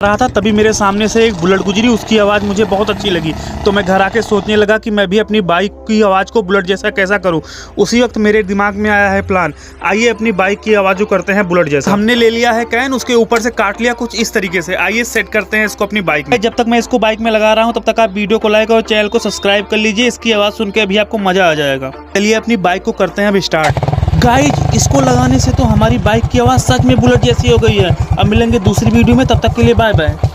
रहा था तभी मेरे सामने से एक बुलेट गुजरी। उसकी आवाज़ मुझे बहुत अच्छी लगी तो मैं घर आके सोचने लगा कि मैं भी अपनी बाइक की आवाज़ को बुलेट जैसा कैसा करूं। उसी वक्त मेरे दिमाग में आया है प्लान, आइए अपनी बाइक की आवाज़ को करते हैं बुलेट जैसा। हमने ले लिया है कैन, उसके ऊपर से काट लिया कुछ इस तरीके से। आइए सेट करते हैं इसको अपनी बाइक में। जब तक मैं इसको बाइक में लगा रहा हूँ तब तक आप वीडियो को लाइक और चैनल को सब्सक्राइब कर लीजिए। इसकी आवाज़ सुन के अभी आपको मज़ा आ जाएगा। चलिए अपनी बाइक को करते हैं अब स्टार्ट। गाइज, इसको लगाने से तो हमारी बाइक की आवाज़ सच में बुलेट जैसी हो गई है। अब मिलेंगे दूसरी वीडियो में, तब तक के लिए बाय बाय।